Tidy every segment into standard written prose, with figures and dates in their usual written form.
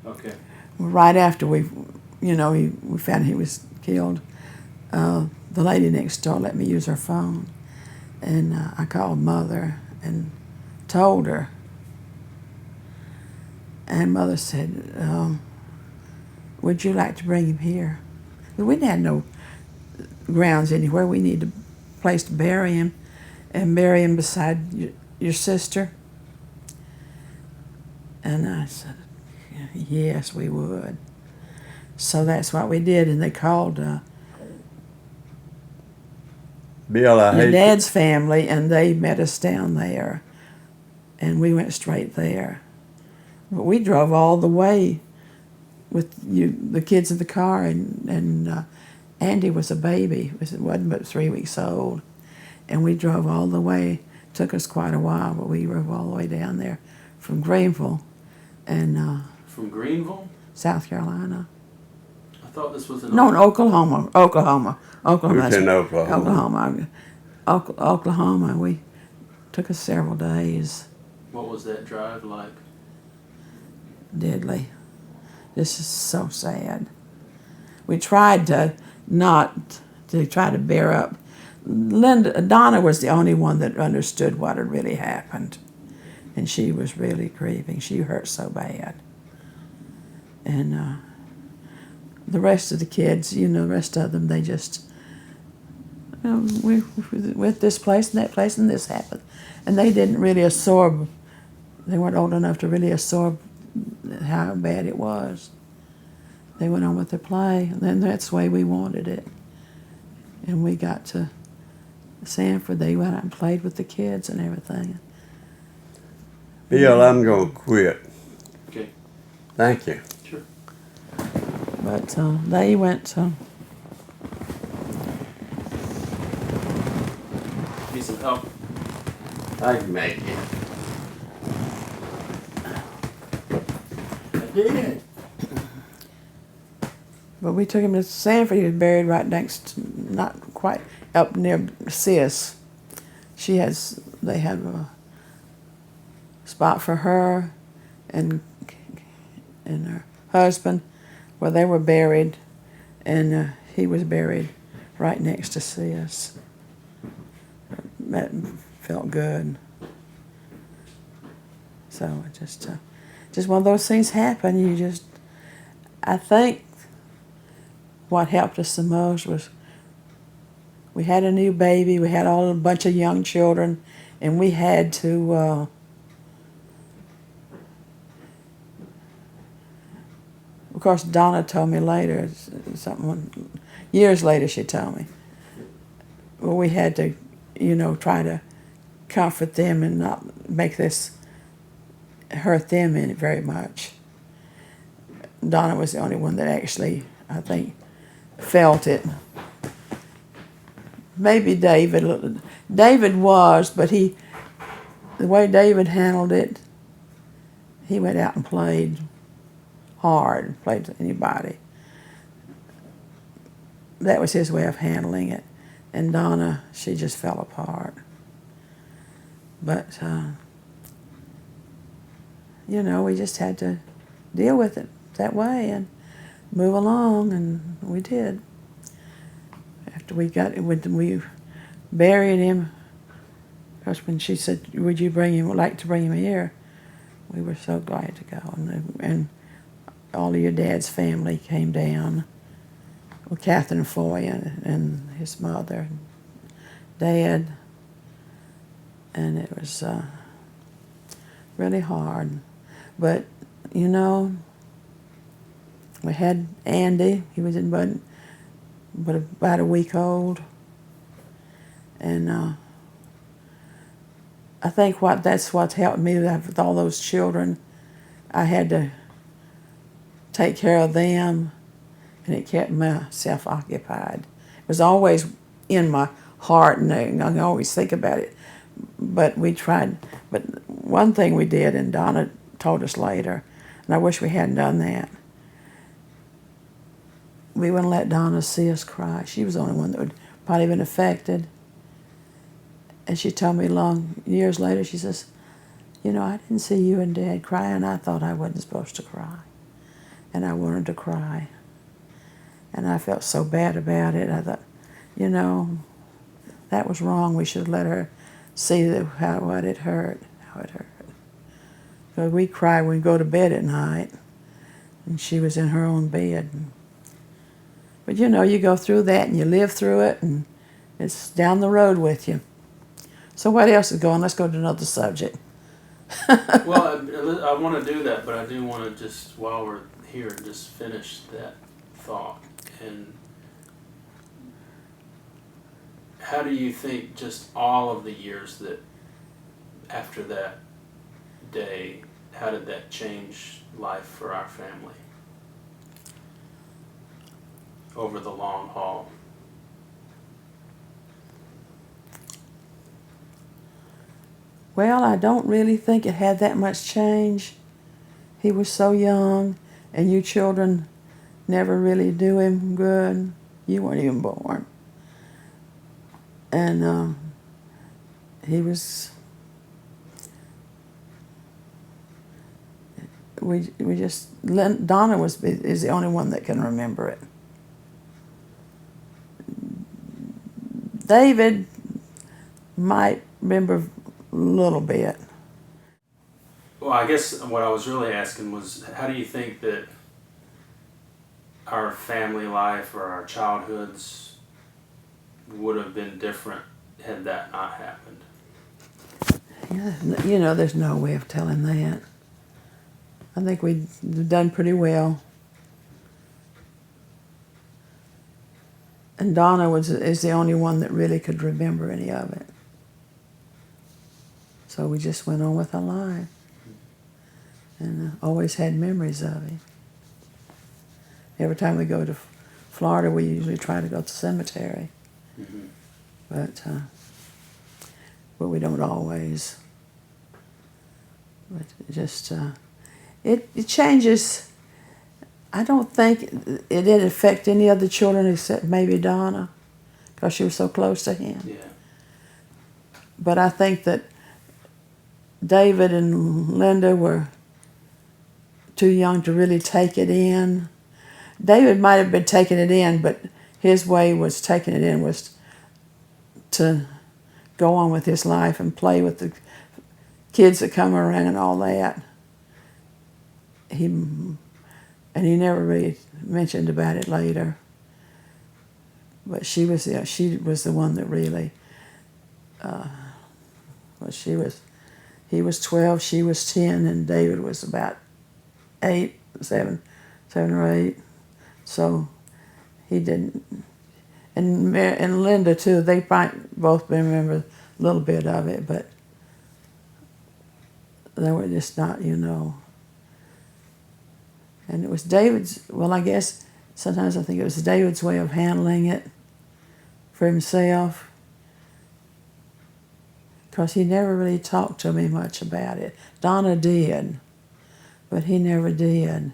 Okay. Right after we found he was killed, the lady next door let me use her phone, and I called Mother and told her, and Mother said, "Would you like to bring him here?" We didn't have no grounds anywhere. We needed a place to bury him, and bury him beside your sister. And I said, yes, we would. So that's what we did, and they called Bill, I your hate dad's family, and they met us down there, and we went straight there. But we drove all the way with the kids in the car, and Andy was a baby. It wasn't but 3 weeks old, and we drove all the way. Took us quite a while, but we drove all the way down there from Greenville, and From Greenville? South Carolina. I thought this was in No, in Oklahoma. Oklahoma. It's in Oklahoma. Oklahoma. We took us several days. What was that drive like? Deadly. This is so sad. We tried to try to bear up. Donna was the only one that understood what had really happened, and she was really grieving. She hurt so bad, and the rest of the kids, the rest of them, they just, we went this place and that place and this happened, and they didn't really absorb. They weren't old enough to really absorb how bad it was. They went on with their play, and then that's the way we wanted it. And we got to Sanford. They went out and played with the kids and everything. Bill, I'm going to quit. Okay. Thank you. Sure. But they went. Need some help? I can make it. I did. But we took him to Sanford. He was buried right next, not quite up near Sis. They had a spot for her and her husband where they were buried, and he was buried right next to Sis. That felt good. So it just one of those things happen. I think what helped us the most was we had a new baby, we had a bunch of young children, and we had to of course Donna told me later, years later she told me, well, we had to, try to comfort them and not make this hurt them in it very much. Donna was the only one that actually, I think, felt it. Maybe David was, but the way David handled it, he went out and played hard, played to anybody. That was his way of handling it. And Donna, she just fell apart. But, we just had to deal with it that way and move along, and we did. After we buried him, because when she said, would you like to bring him here, we were so glad to go. And all of your dad's family came down with Catherine Foy and his mother and Dad, and it was really hard. But, we had Andy. He was but about a week old, and I think that's what's helped me with all those children. I had to take care of them, and it kept myself occupied. It was always in my heart, and I always think about it. But we tried. But one thing we did, and Donna told us later, and I wish we hadn't done that. We wouldn't let Donna see us cry. She was the only one that would probably been affected. And she told me years later, she says, I didn't see you and Dad cry, and I thought I wasn't supposed to cry. and I wanted to cry. And I felt so bad about it. I thought, you know, that was wrong. We should let her see what it hurt, how it hurt. Because we cry when we go to bed at night, and she was in her own bed. But you know, you go through that and you live through it, and it's down the road with you. So what else is going? Let's go to another subject. Well, I want to do that, but I do want to just, while we're here, just finish that thought. And how do you think just all of the years that after that day, how did that change life for our family over the long haul? Well, I don't really think it had that much change. He was so young, and you children never really do him good. You weren't even born. And he was, we just, Donna is the only one that can remember it. David might remember a little bit. Well, I guess what I was really asking was, how do you think that our family life or our childhoods would have been different had that not happened? Yeah, you know, there's no way of telling that. I think we've done pretty well. And Donna is the only one that really could remember any of it. So we just went on with our life, and always had memories of him. Every time we go to Florida, we usually try to go to the cemetery. Mm-hmm. But we don't always. But just it changes. I don't think it didn't affect any other children except maybe Donna, because she was so close to him. Yeah. But I think that David and Linda were too young to really take it in. David might have been taking it in, but his way was taking it in was to go on with his life and play with the kids that come around and all that. He never really mentioned about it later. But she was the one that really. He was 12, she was 10, and David was about 7 or 8. So he didn't. And Linda too. They might both remember a little bit of it, but they were just not, you know. And it was David's. Well, I guess sometimes I think it was David's way of handling it for himself, because he never really talked to me much about it. Donna did, but he never did.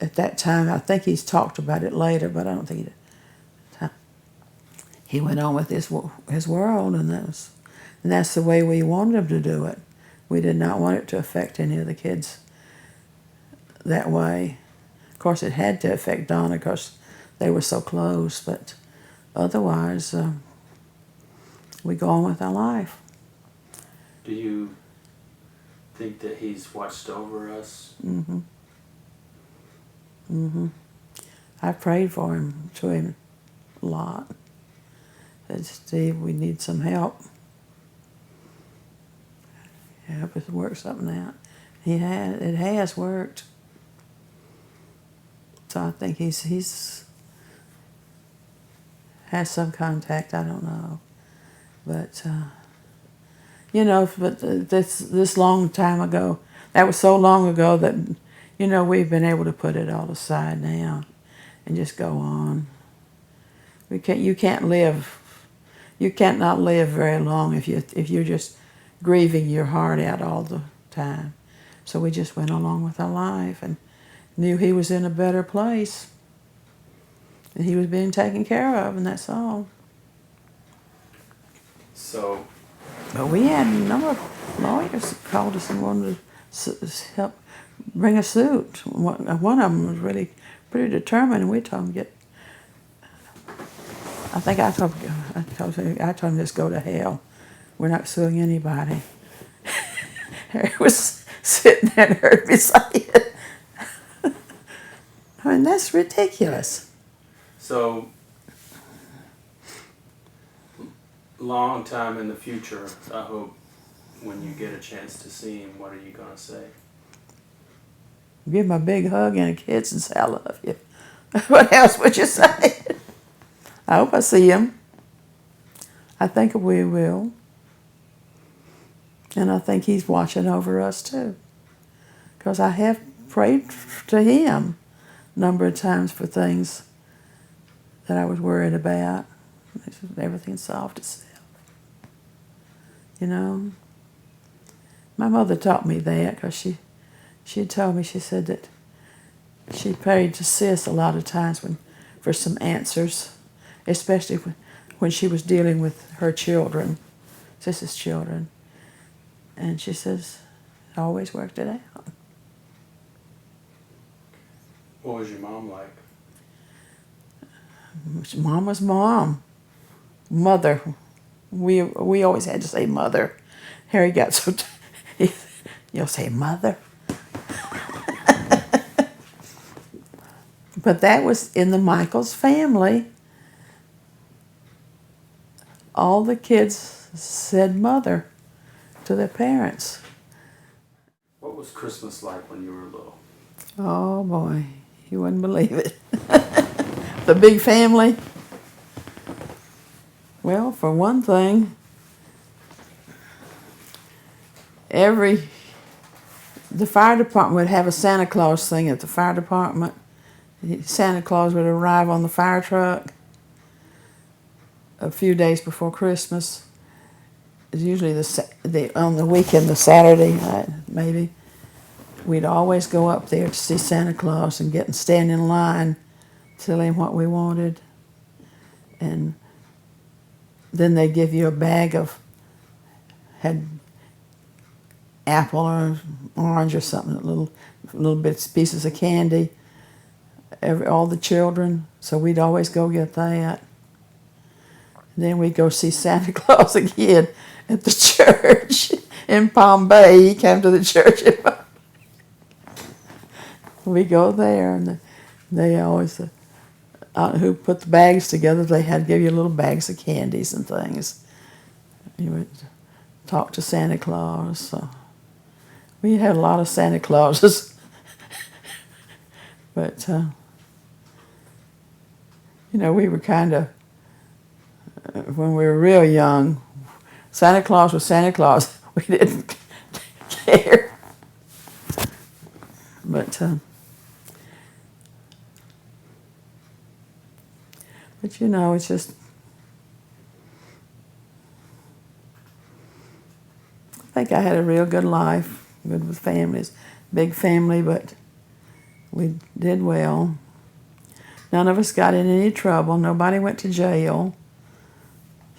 At that time, I think he's talked about it later, but I don't think he did. He went on with his world, and that's the way we wanted him to do it. We did not want it to affect any of the kids that way. Of course, it had to affect Donna because they were so close, but otherwise, we go on with our life. Do you think that he's watched over us? Mm-hmm. Mm-hmm. I prayed for him, to him a lot. Said, Steve, we need some help. Help us work something out. It has worked. So I think he's has some contact. I don't know, but you know, but this long time ago, that was so long ago that, you know, we've been able to put it all aside now, and just go on. You can't not live very long if you're just grieving your heart out all the time. So we just went along with our life and knew he was in a better place, and he was being taken care of, and that's all. So, but we had a number of lawyers called us and wanted to help bring a suit. One of them was really pretty determined, and we told him to get. I think I told him just go to hell. We're not suing anybody. Harry was sitting there and heard me say it. I mean, that's ridiculous. So, long time in the future, I hope when you get a chance to see him, what are you going to say? Give him a big hug and a kiss and say, I love you. What else would you say? I hope I see him. I think we will. And I think he's watching over us too. Because I have prayed to him a number of times for things that I was worried about. Everything solved itself. You know? My mother taught me that because she told me, she said that she prayed to sis a lot of times for some answers, especially when she was dealing with her children, sis's children. And she says, it always worked it out. What was your mom like? Mom was mom. Mother. We always had to say mother. Harry got so... You'll say mother. But that was in the Michaels family. All the kids said mother to their parents. What was Christmas like when you were little? Oh boy, you wouldn't believe it. The big family. Well, for one thing, the fire department would have a Santa Claus thing at the fire department. Santa Claus would arrive on the fire truck a few days before Christmas. It's usually on the weekend, the Saturday night, maybe. We'd always go up there to see Santa Claus and stand in line, tell him what we wanted. And then they'd give you a bag had apple or orange or something, little bits, pieces of candy. All the children, so we'd always go get that. And then we'd go see Santa Claus again at the church in Palm Bay. He came to the church. We go there, and they always, who put the bags together, they had to give you little bags of candies and things. You would talk to Santa Claus. So we had a lot of Santa Clauses. But, we were kind of, when we were real young, Santa Claus was Santa Claus. We didn't care. But it's just, I think I had a real good life, good with families, big family, but we did well. None of us got in any trouble. Nobody went to jail.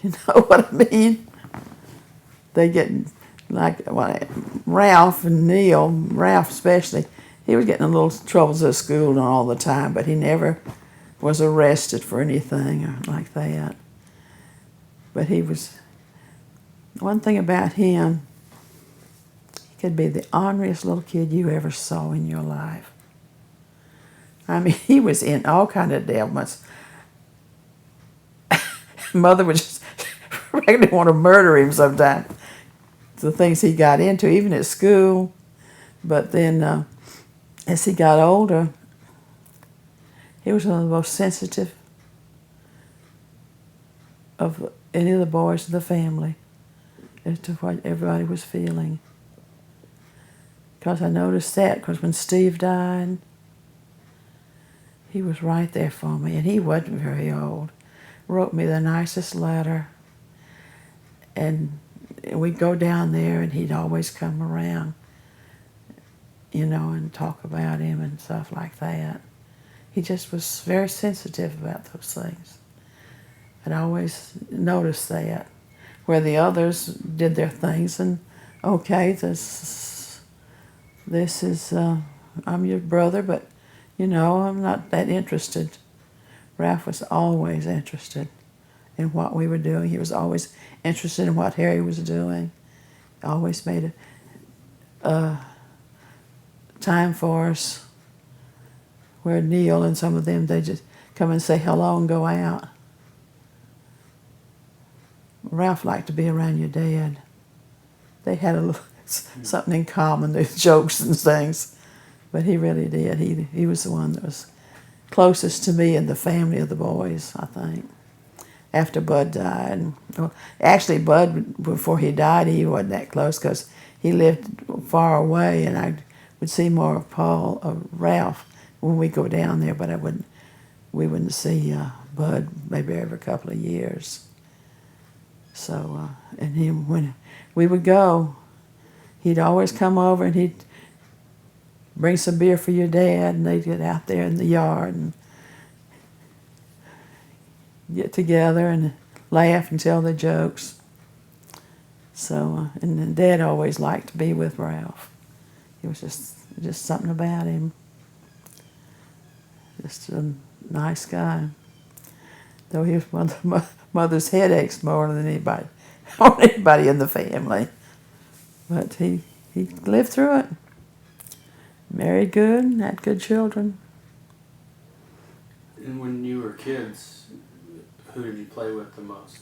You know what I mean? They get, like Ralph and Neil, Ralph especially, he was getting in little troubles at school all the time, but he never was arrested for anything or like that. But he was, one thing about him, he could be the orneriest little kid you ever saw in your life. I mean, he was in all kind of devilments. Mother would just really want to murder him sometimes. The things he got into, even at school. But then, as he got older, he was one of the most sensitive of any of the boys in the family as to what everybody was feeling. Because I noticed that, because when Steve died, he was right there for me, and he wasn't very old. Wrote me the nicest letter, and we'd go down there, and he'd always come around, and talk about him and stuff like that. He just was very sensitive about those things. I'd always noticed that, where the others did their things, and okay, this is, I'm your brother, but, I'm not that interested. Ralph was always interested in what we were doing. He was always interested in what Harry was doing. Always made a time for us where Neil and some of them, they just come and say hello and go out. Ralph liked to be around your dad. They had a little, something in common, there's jokes and things, but he really did. He was the one that was closest to me and the family of the boys, I think. After Bud died, well, actually Bud, before he died, he wasn't that close because he lived far away, and I would see more of Ralph when we go down there, but we wouldn't see Bud maybe every couple of years. So, and when we would go, he'd always come over and he'd bring some beer for your dad, and they'd get out there in the yard and get together and laugh and tell the jokes. So, and then Dad always liked to be with Ralph. He was just something about him. Just a nice guy. Though he was mother's headaches more than anybody in the family. But he lived through it. Married good, and had good children. And when you were kids, who did you play with the most?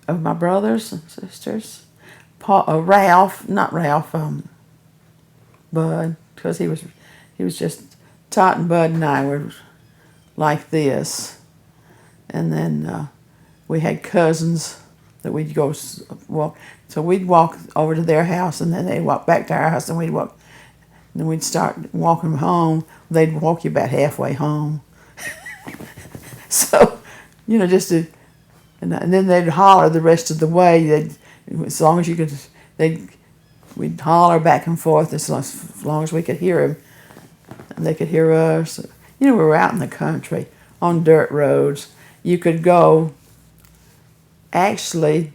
Of my brothers and sisters, Ralph, not Ralph, Bud, because he was just Tot and Bud and I were like this, and then we had cousins that we'd go walk. So we'd walk over to their house, and then they'd walk back to our house, and we'd walk. And then we'd start walking home. They'd walk you about halfway home. So, just to, and then they'd holler the rest of the way. As long as you could, we'd holler back and forth as long as we could hear them, and they could hear us. We were out in the country on dirt roads. You could go. Actually,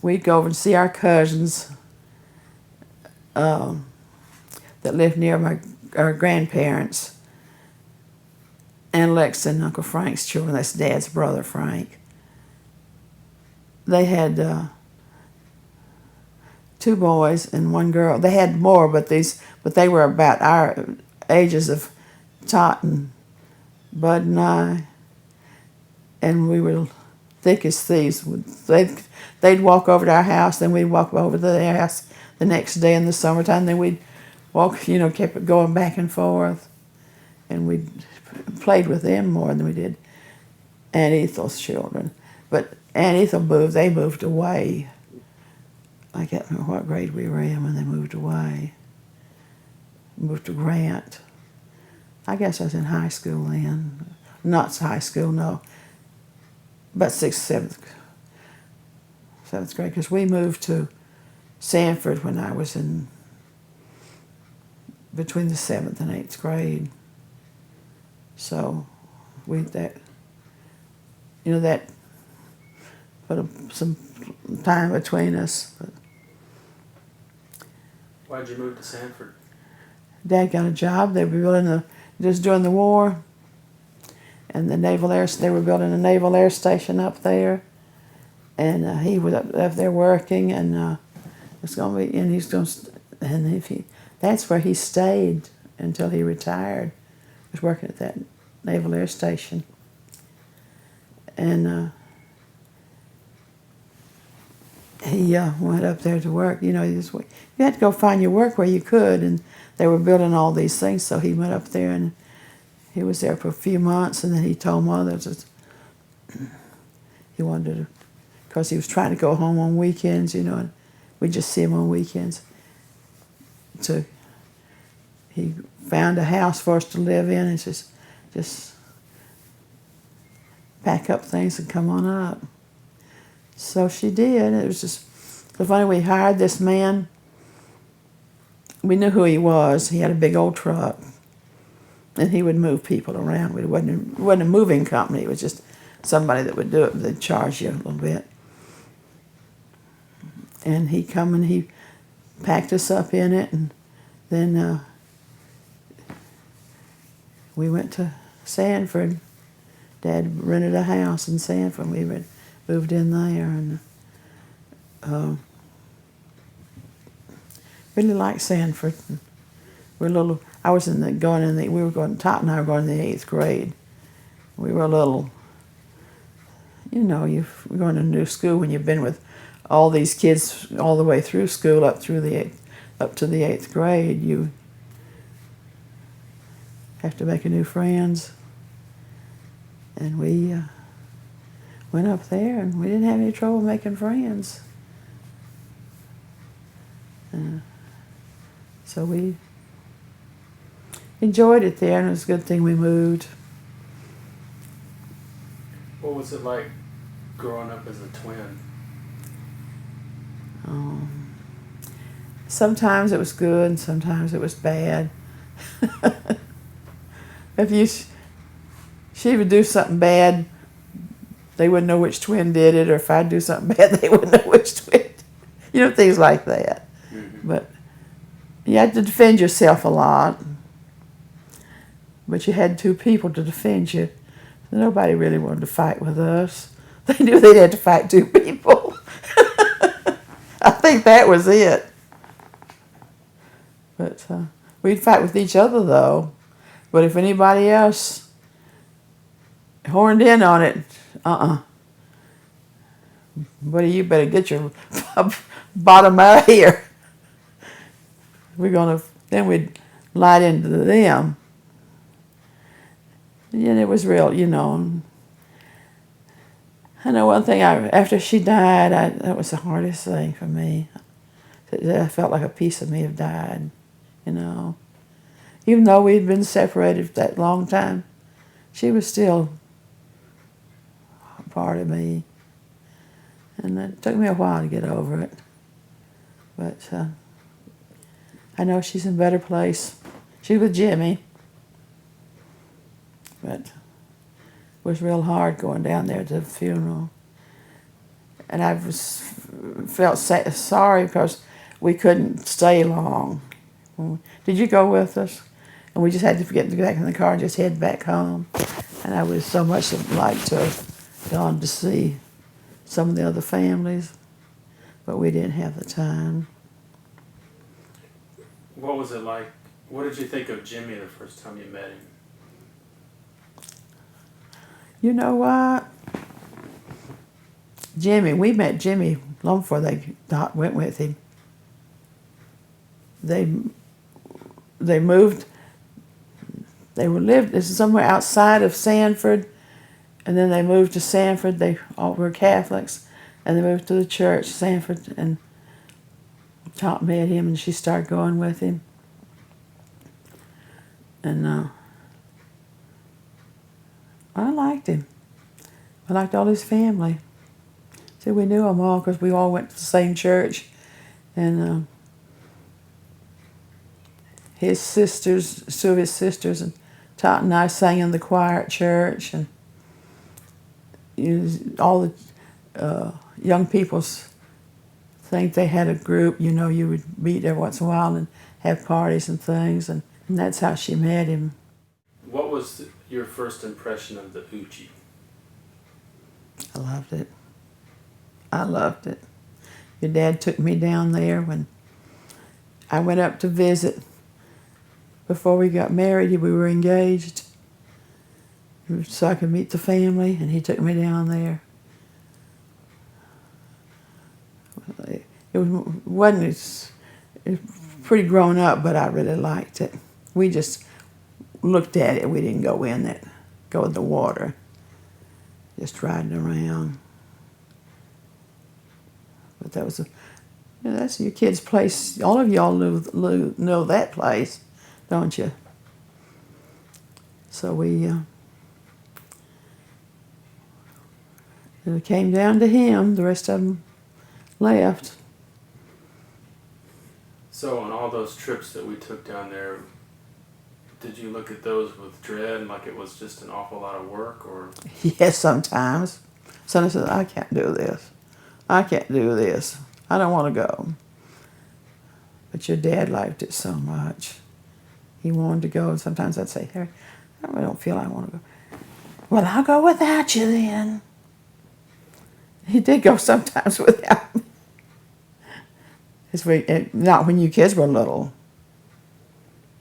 we'd go over and see our cousins that lived near our grandparents, and Lex and Uncle Frank's children. That's Dad's brother, Frank. They had 2 boys and 1 girl. They had more, but they were about our ages of Tot and Bud and I, and we were thick as thieves. They'd walk over to our house, then we'd walk over to their house the next day in the summertime. Then we'd walk, kept it going back and forth, and we played with them more than we did Aunt Ethel's children. But Aunt Ethel they moved away. I can't remember what grade we were in when they moved away. Moved to Grant. I guess I was in high school then. Not high school, no. About 6th, 7th grade, because we moved to Sanford when I was between the 7th and 8th grade. So that put some time between us. But Why'd you move to Sanford? Dad got a job. They were building just during the war, and they were building a naval air station up there, and he was up there working, and that's where he stayed until he retired. He was working at that naval air station, and he went up there to work. You had to go find your work where you could, and they were building all these things. So he went up there, and he was there for a few months, and then he told Mother that he wanted to, because he was trying to go home on weekends, and we'd just see him on weekends. So he found a house for us to live in, and just pack up things and come on up. So she did. It was just so funny. We hired this man. We knew who he was. He had a big old truck, and he would move people around. It wasn't a moving company. It was just somebody that would do it. They'd charge you a little bit. And he packed us up in it, and then we went to Sanford. Dad rented a house in Sanford. We moved in there, and really liked Sanford. We're little. I was in the going in the. We were going. Tot and I were going in the 8th grade. We were a little. You know, you're going to a new school when you've been with all these kids all the way through school up to the 8th grade. You have to make a new friends. And we went up there, and we didn't have any trouble making friends. So we enjoyed it there, and it was a good thing we moved. What was it like growing up as a twin? Sometimes it was good, and sometimes it was bad. She would do something bad, they wouldn't know which twin did it, or if I'd do something bad, they wouldn't know which twin. You know, things like that. Mm-hmm. But you had to defend yourself a lot. But you had 2 people to defend you. Nobody really wanted to fight with us. They knew they'd have to fight 2 people. I think that was it. But we'd fight with each other, though. But if anybody else horned in on it, buddy, you better get your bottom out of here. Then we'd light into them. And it was real, you know. I know one thing, after she died, that was the hardest thing for me. I felt like a piece of me had died, you know. Even though we'd been separated for that long time, she was still a part of me. And it took me a while to get over it. But I know she's in a better place. She's with Jimmy. But it was real hard going down there to the funeral. And I felt sorry because we couldn't stay long. Did you go with us? And we just had to get back in the car and just head back home. And I would so much like to have gone to see some of the other families, but we didn't have the time. What was it like? What did you think of Jimmy the first time you met him? You know what? We met Jimmy long before they went with him. They moved. They lived somewhere outside of Sanford, and then they moved to Sanford. They all were Catholics, and they moved to the church, Sanford, and Tot met him, and she started going with him. And I liked him. I liked all his family. See, we knew them all because we all went to the same church, and his sisters, 2 of his sisters, and Tot and I sang in the choir at church, and all the young people think they had a group. You know, you would meet every once in a while and have parties and things, and that's how she met him. What was your first impression of the Uchi? I loved it. I loved it. Your dad took me down there when I went up to visit. Before we got married, we were engaged, so I could meet the family, and he took me down there. It was pretty grown up, but I really liked it. We just looked at it. We didn't go in it, go in the water, just riding around. But that was that's your kid's place. All of y'all know that place, don't you? So it came down to him. The rest of them left. So on all those trips that we took down there, did you look at those with dread, like it was just an awful lot of work, or? Yes, sometimes. Sometimes I said, I can't do this. I can't do this. I don't want to go. But your dad liked it so much. He wanted to go, and sometimes I'd say, Harry, I really don't feel like I want to go. Well, I'll go without you then. He did go sometimes without me. Not when you kids were little.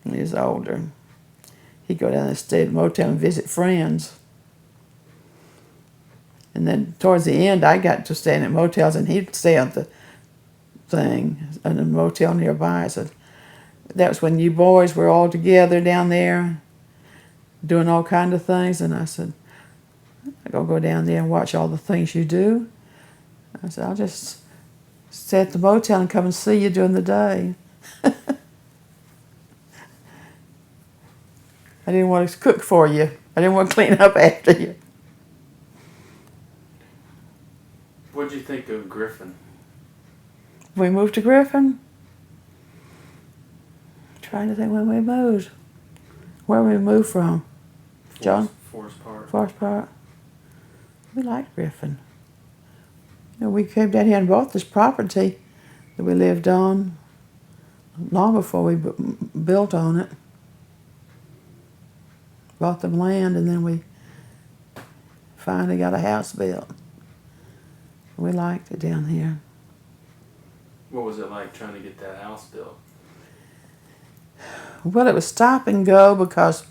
When he was older. He'd go down and stay at the motel and visit friends. And then towards the end, I got to stay in motels, and he'd stay at the thing, in a motel nearby. So that was when you boys were all together down there, doing all kind of things. And I said, I'm going to go down there and watch all the things you do. I said, I'll just stay at the motel and come and see you during the day. I didn't want to cook for you. I didn't want to clean up after you. What'd you think of Griffin? We moved to Griffin. Trying to think when we moved. Where we moved from? John? Forest Park. Forest Park. We liked Griffin. You know, we came down here and bought this property that we lived on long before we built on it. Bought the land, and then we finally got a house built. We liked it down here. What was it like trying to get that house built? Well, it was stop and go because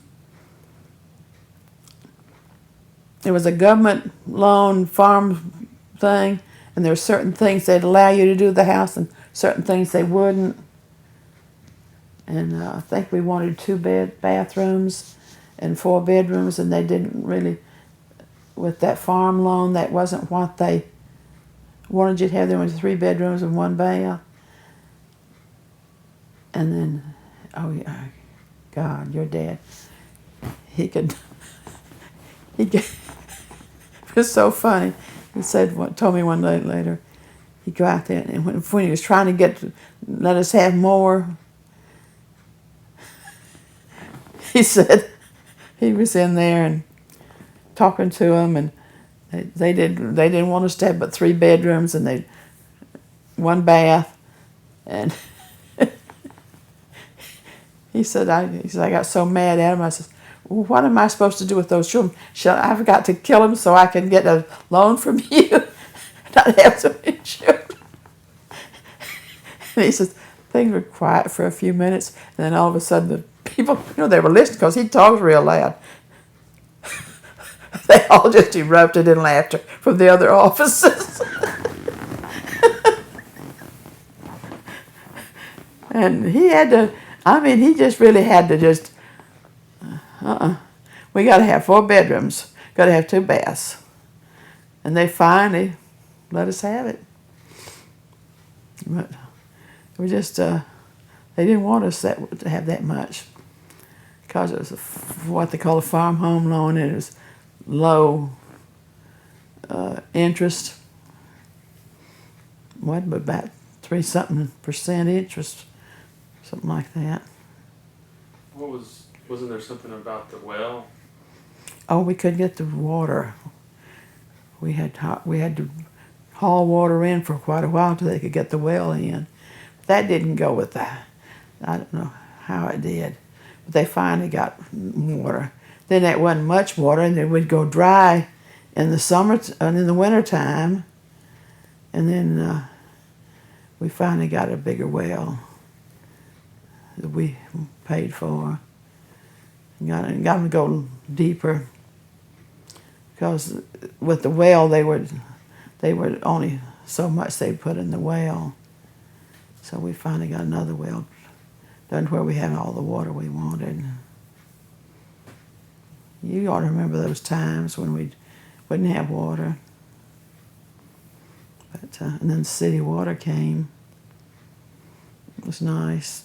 it was a government loan farm thing, and there were certain things they'd allow you to do with the house and certain things they wouldn't. And I think we wanted 2 bathrooms and 4 bedrooms, and they didn't really, with that farm loan, that wasn't what they wanted you to have. There were 3 bedrooms and 1 bath. And then, oh yeah, God, your dad, it was so funny. He told me one day later, he'd go out there, and when he was trying to let us have more, he said he was in there and talking to them, and they didn't want us to have but 3 bedrooms and 1 bath, and he said I got so mad at him. I said, well, what am I supposed to do with those children? I've got to kill them so I can get a loan from you and not have so many children. And he says things were quiet for a few minutes, and then all of a sudden the people, they were listening because he talked real loud. They all just erupted in laughter from the other offices. And he had to, he just really had to just, we got to have 4 bedrooms, got to have 2 baths. And they finally let us have it. But we just, they didn't want us to have that much, because it was what they call a farm home loan, and it was low interest. What, but about 3-something% interest, something like that. Wasn't there something about the well? Oh, we couldn't get the water. We had to haul water in for quite a while till they could get the well in. That didn't go with that. I don't know how it did, but they finally got water. Then that wasn't much water, and then we'd go dry in the summer and in the winter time, and then we finally got a bigger well that we paid for. Got them to go deeper, because with the well they were only so much they put in the well. So we finally got another well done where we had all the water we wanted. You ought to remember those times when we wouldn't have water. But and then city water came. It was nice.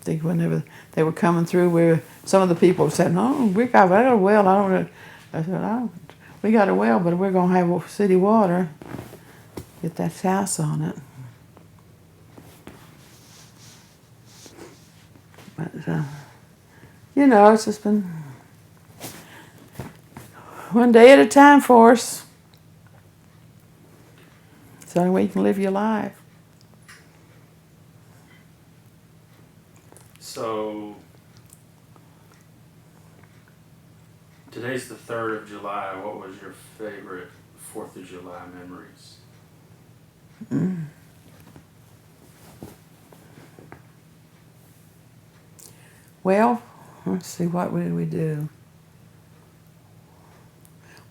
I think whenever they were coming through, some of the people said, "No, we got a well." I said, "We got a well, but we're gonna have city water. Get that house on it." But it's just been one day at a time for us. It's the only way you can live your life. So today's the 3rd of July. What was your favorite 4th of July memories? Well, let's see, what did we do?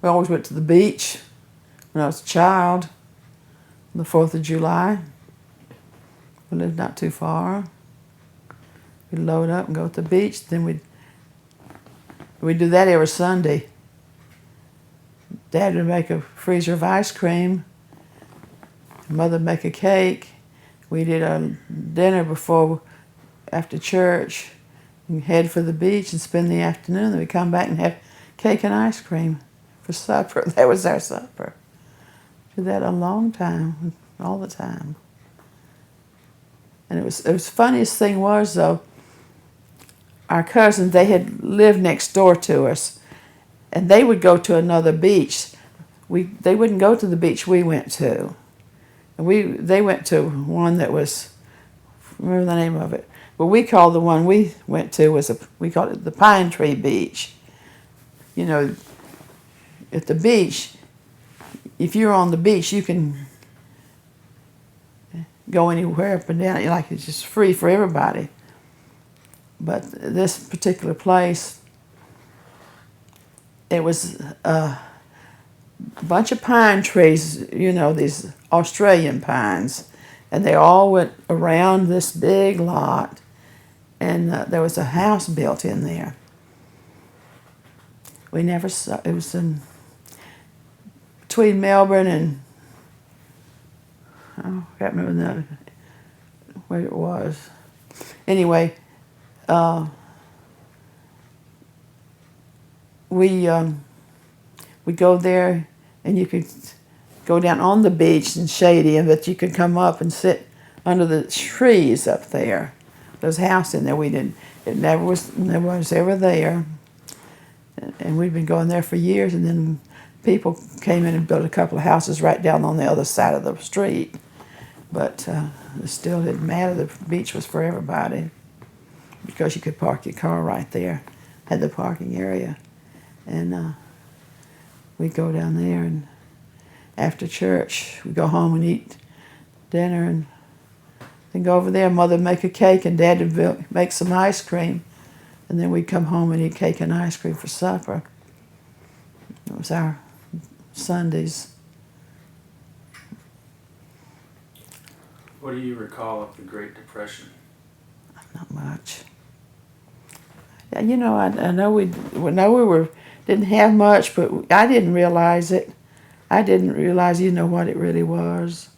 We always went to the beach when I was a child on the 4th of July. We lived not too far. We'd load up and go to the beach. Then we'd do that every Sunday. Dad would make a freezer of ice cream. Mother would make a cake. We did a dinner after church. We'd head for the beach and spend the afternoon. Then we'd come back and have cake and ice cream for supper. That was our supper. Did that a long time, all the time. And it was funniest thing was, though, our cousins, they had lived next door to us, and they would go to another beach. They wouldn't go to the beach we went to. They went to one that was, remember the name of it, but we called the one we went to we called it the Pine Tree Beach. You know, at the beach, if you're on the beach, you can go anywhere up and down. Like, it's just free for everybody. But this particular place, it was a bunch of pine trees, you know, these Australian pines, and they all went around this big lot, and there was a house built in there. We never saw, it was between Melbourne and, I can't remember where it was. Anyway, we go there, and you could go down on the beach and shady, but you could come up and sit under the trees up there. There's a house in there. It never was ever there, and we'd been going there for years. And then people came in and built a couple of houses right down on the other side of the street. But it still didn't matter. The beach was for everybody because you could park your car right there, had the parking area. And we'd go down there, and after church, we'd go home and eat dinner, and then go over there. Mother would make a cake, and Dad would make some ice cream. And then we'd come home and eat cake and ice cream for supper. It was our Sundays. What do you recall of the Great Depression? Not much. Yeah, you know, I know we didn't have much, but I didn't realize it. I didn't realize, you know, what it really was.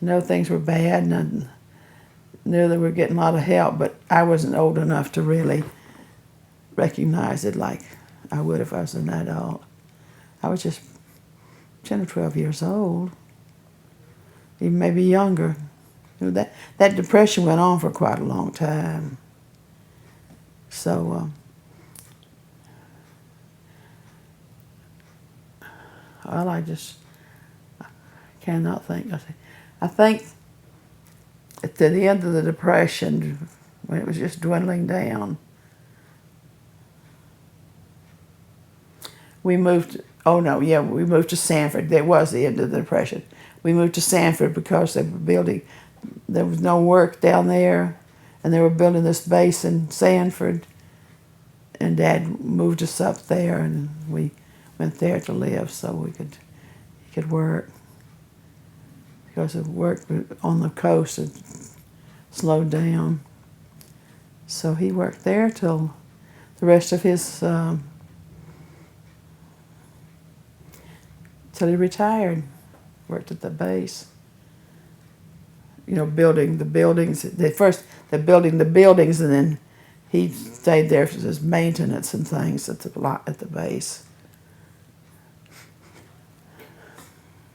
I know things were bad, and I knew they were getting a lot of help, but I wasn't old enough to really recognize it like I would if I was an adult. I was just 10 or 12 years old, even maybe younger. You know, that depression went on for quite a long time. So, well, I cannot think. I think at the end of the Depression, when it was just dwindling down, we moved to Sanford. That was the end of the Depression. We moved to Sanford because they were building, there was no work down there, and they were building this base in Sanford, and Dad moved us up there, and we went there to live so he could work. Because the work on the coast had slowed down. So he worked there till the rest of his, till he retired. Worked at the base. You know, building the buildings. They're building the buildings, and then he stayed there for his maintenance and things at the base.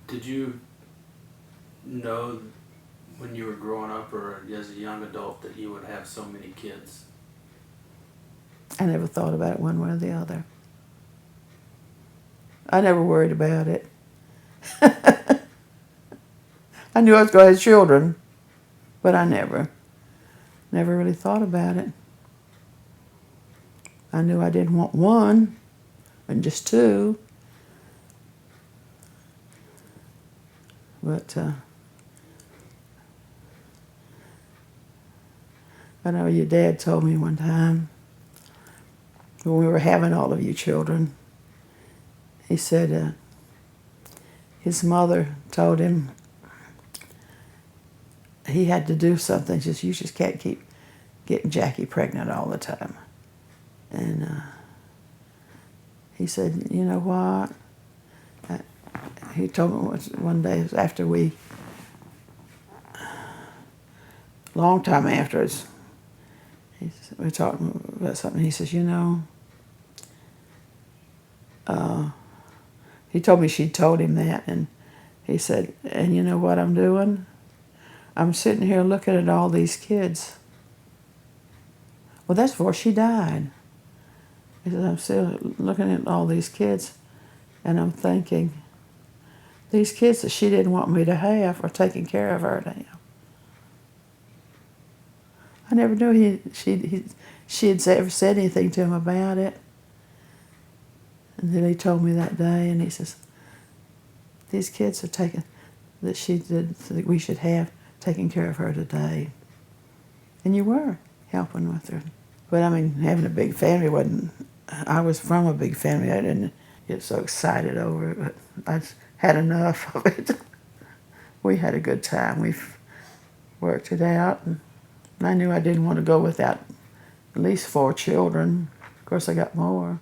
Did you know when you were growing up or as a young adult that you would have so many kids? I never thought about it one way or the other. I never worried about it. I knew I was going to have children, but I never Never really thought about it. I knew I didn't want one, and just two. But I know your dad told me one time when we were having all of you children, he said his mother told him he had to do something. She said, you just can't keep getting Jackie pregnant all the time. And he said, you know what? He told me one day after long time after, we were talking about something. He says, you know, he told me she'd told him that, and he said, and you know what I'm doing? I'm sitting here looking at all these kids. Well, that's before she died. He said, I'm still looking at all these kids, and I'm thinking, these kids that she didn't want me to have are taking care of her now. I never knew she had ever said anything to him about it. And then he told me that day, and he says, these kids are taking, that she did, that we should have, taking care of her today. And you were helping with her. But I mean, having a big family wasn't, I was from a big family. I didn't get so excited over it, but I had enough of it. We had a good time. We've worked it out. And I knew I didn't want to go without at least 4 children. Of course, I got more.